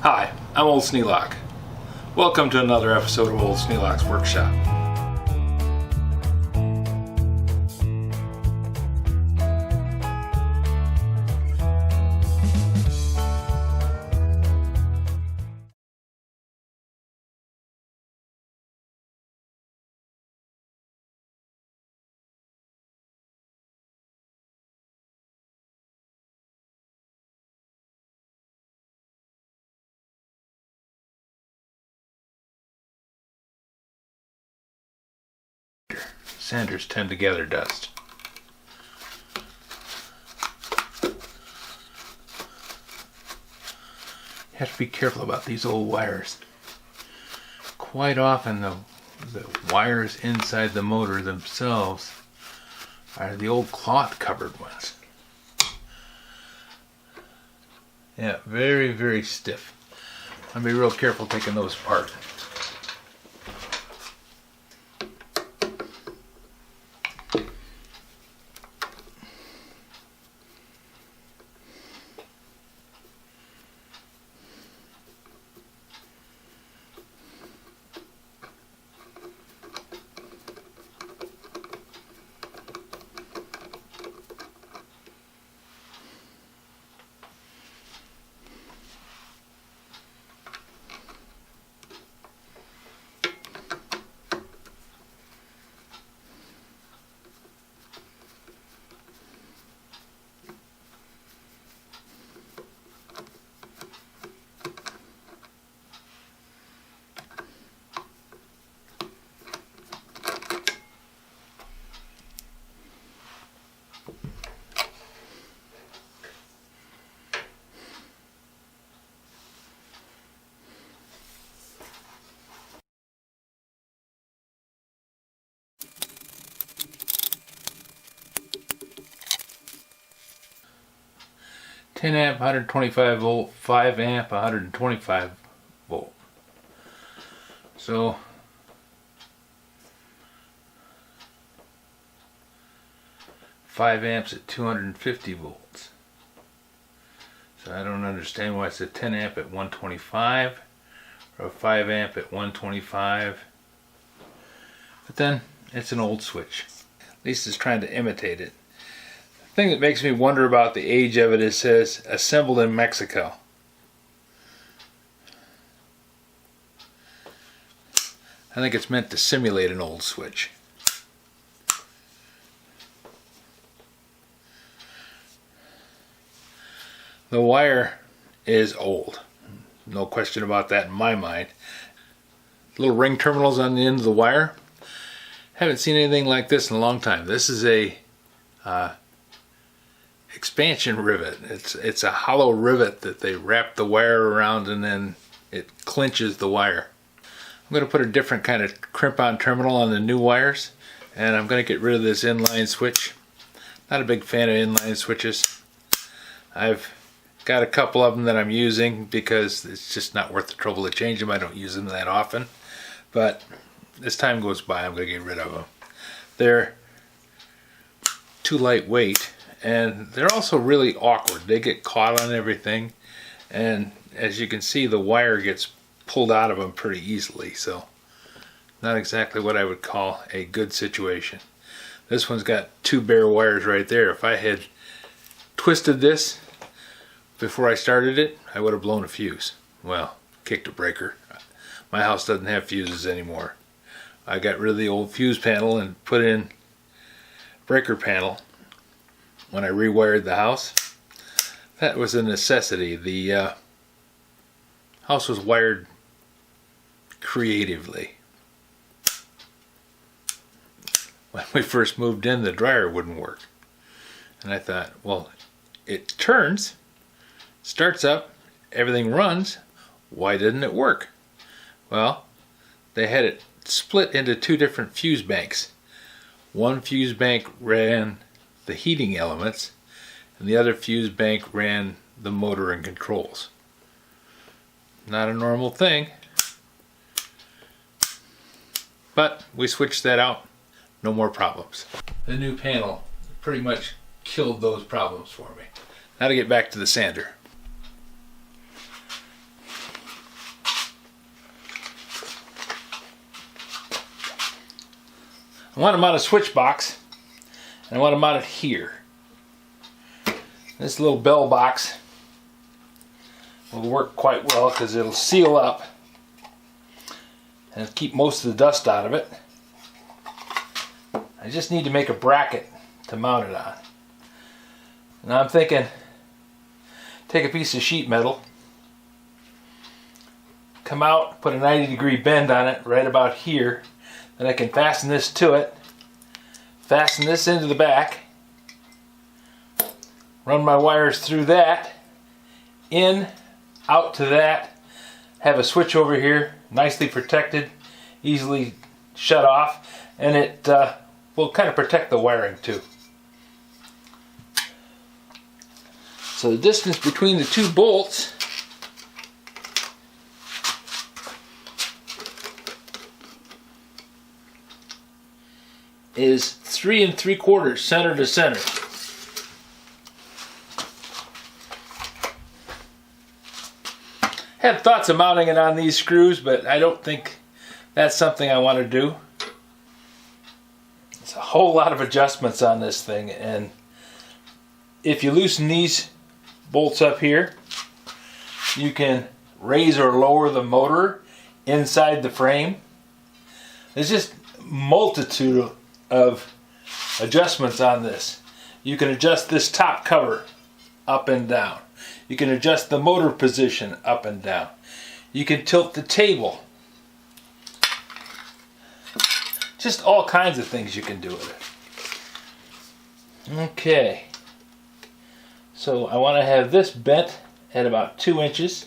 Hi, I'm Old Sneelock. Welcome to another episode of Old Sneelock's Workshop. Sanders tend to gather dust. You have to be careful about these old wires. Quite often the wires inside the motor themselves are the old cloth covered ones. Yeah, very, very stiff. I'll be real careful taking those apart. (10 amp 125 volt, 5 amp 125 volt. So 5 amps at 250 volts. So I don't understand why it's a 10 amp at 125 or a 5 amp at 125. But then it's an old switch. At least it's trying to imitate it. The thing that makes me wonder about the age of it, it says assembled in Mexico. I think it's meant to simulate an old switch. The wire is old. No question about that in my mind. Little ring terminals on the end of the wire. Haven't seen anything like this in a long time. This is a expansion rivet. It's a hollow rivet that they wrap the wire around and then it clinches the wire. I'm going to put a different kind of crimp-on terminal on the new wires, and I'm going to get rid of this inline switch. Not a big fan of inline switches. I've got a couple of them that I'm using because it's just not worth the trouble to change them. I don't use them that often, but as time goes by I'm going to get rid of them. They're too lightweight. And they're also really awkward. They get caught on everything, and as you can see, the wire gets pulled out of them pretty easily, so not exactly what I would call a good situation. This one's got two bare wires right there. If I had twisted this before I started it, I would have blown a fuse. Well, kicked a breaker. My house doesn't have fuses anymore. I got rid of the old fuse panel and put in breaker panel when I rewired the house. That was a necessity. The house was wired creatively. When we first moved in, the dryer wouldn't work. And I thought, well, it turns, starts up, everything runs, why didn't it work? Well, they had it split into two different fuse banks. One fuse bank ran the heating elements, and the other fuse bank ran the motor and controls. Not a normal thing, but we switched that out. No more problems. The new panel pretty much killed those problems for me. Now to get back to the sander. I want to mount a switch box, and I want to mount it here. This little bell box will work quite well because it'll seal up and keep most of the dust out of it. I just need to make a bracket to mount it on. Now I'm thinking, take a piece of sheet metal, come out, put a 90-degree bend on it right about here, then I can fasten this to it, fasten this into the back, run my wires through that, in, out to that, have a switch over here, nicely protected, easily shut off, and it will kind of protect the wiring too. So the distance between the two bolts is 3 3/4 center to center. Had thoughts of mounting it on these screws, but I don't think that's something I want to do. It's a whole lot of adjustments on this thing, and if you loosen these bolts up here, you can raise or lower the motor inside the frame. There's just a multitude of adjustments on this. You can adjust this top cover up and down. You can adjust the motor position up and down. You can tilt the table. Just all kinds of things you can do with it. Okay. So I want to have this bent at about 2 inches.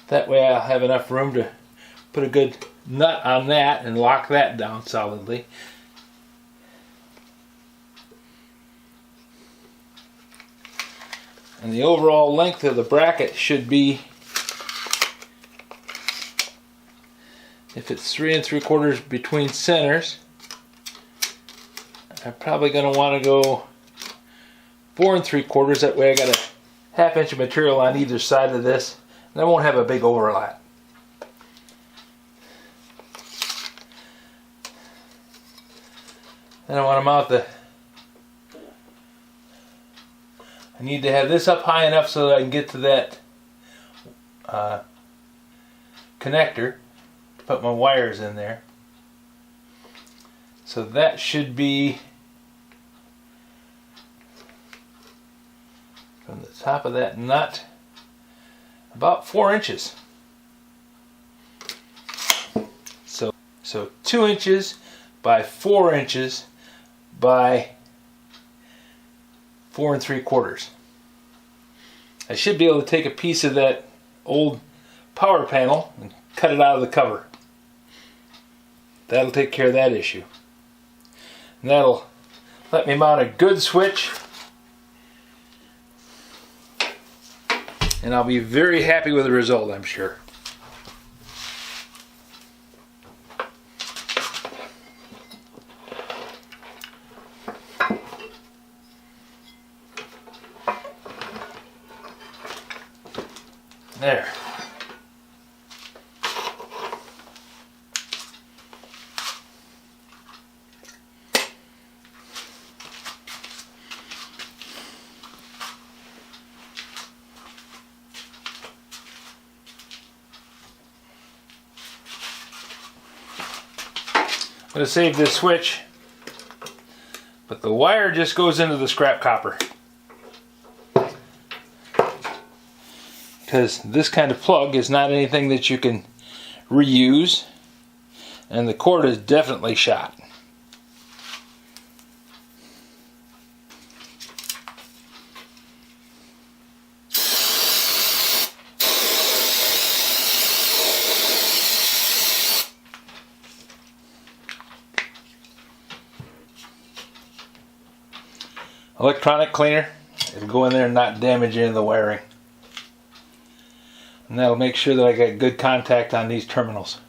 That way I'll have enough room to put a good nut on that and lock that down solidly. And the overall length of the bracket should be, if it's 3 3/4 between centers, I'm probably going to want to go 4 3/4. That way I got a 1/2 inch of material on either side of this, and I won't have a big overlap. Then I want to mount I need to have this up high enough so that I can get to that connector to put my wires in there. So that should be from the top of that nut about 4 inches. So 2 inches by 4 inches by 4 3/4. I should be able to take a piece of that old power panel and cut it out of the cover. That'll take care of that issue. And that'll let me mount a good switch, and I'll be very happy with the result, I'm sure. There. I'm going to save this switch, but the wire just goes into the scrap copper, because this kind of plug is not anything that you can reuse, and the cord is definitely shot. Electronic cleaner, it'll go in there and not damage any of the wiring. And that'll make sure that I get good contact on these terminals.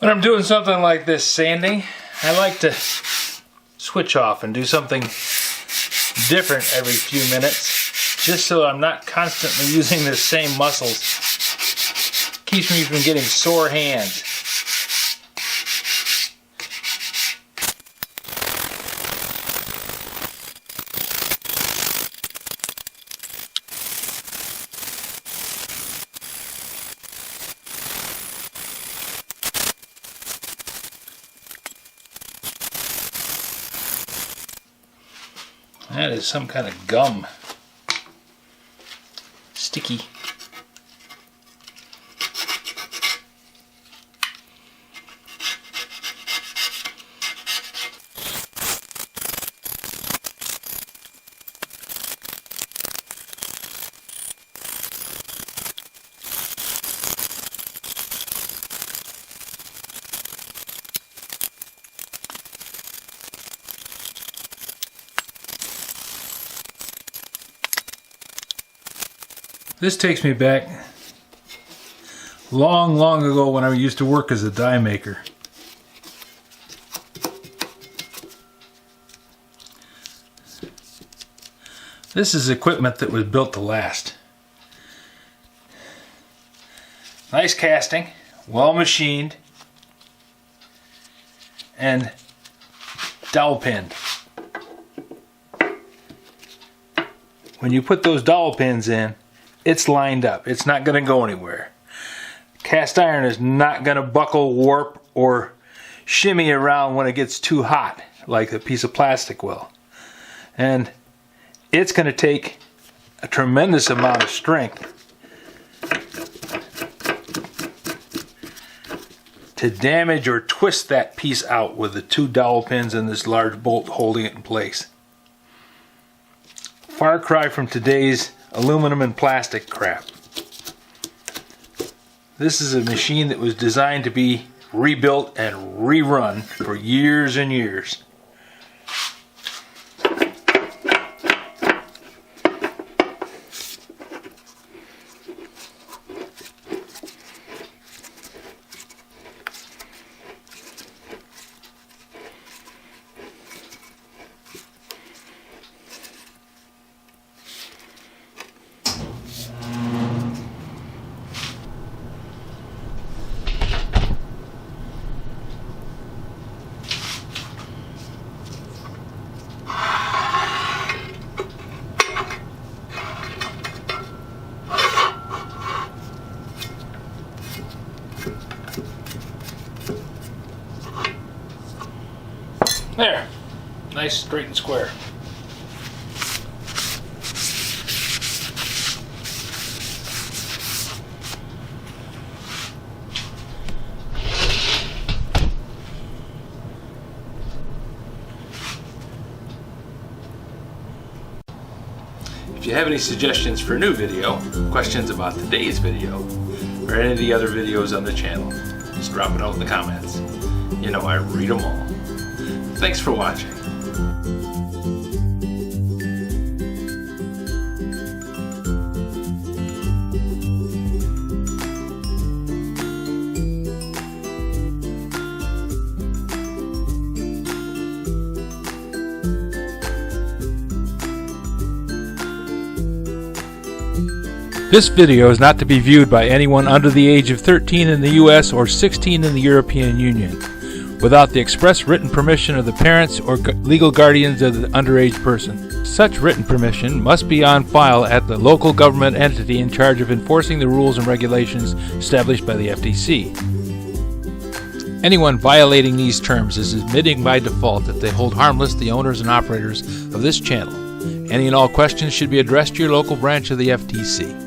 When I'm doing something like this sanding, I like to switch off and do something different every few minutes, just so I'm not constantly using the same muscles. Keeps me from getting sore hands. That is some kind of gum. Sticky. This takes me back long ago when I used to work as a die maker. This is equipment that was built to last. Nice casting, well machined, and dowel pinned. When you put those dowel pins in, it's lined up. It's not going to go anywhere. Cast iron is not going to buckle, warp, or shimmy around when it gets too hot, like a piece of plastic will. And it's going to take a tremendous amount of strength to damage or twist that piece out with the two dowel pins and this large bolt holding it in place. Far cry from today's aluminum and plastic crap. This is a machine that was designed to be rebuilt and rerun for years and years. There, nice, straight and square. If you have any suggestions for a new video, questions about today's video, or any of the other videos on the channel, just drop it out in the comments. You know I read them all. Thanks for watching. This video is not to be viewed by anyone under the age of 13 in the US or 16 in the European Union. without the express written permission of the parents or legal guardians of the underage person. Such written permission must be on file at the local government entity in charge of enforcing the rules and regulations established by the FTC. Anyone violating these terms is admitting by default that they hold harmless the owners and operators of this channel. Any and all questions should be addressed to your local branch of the FTC.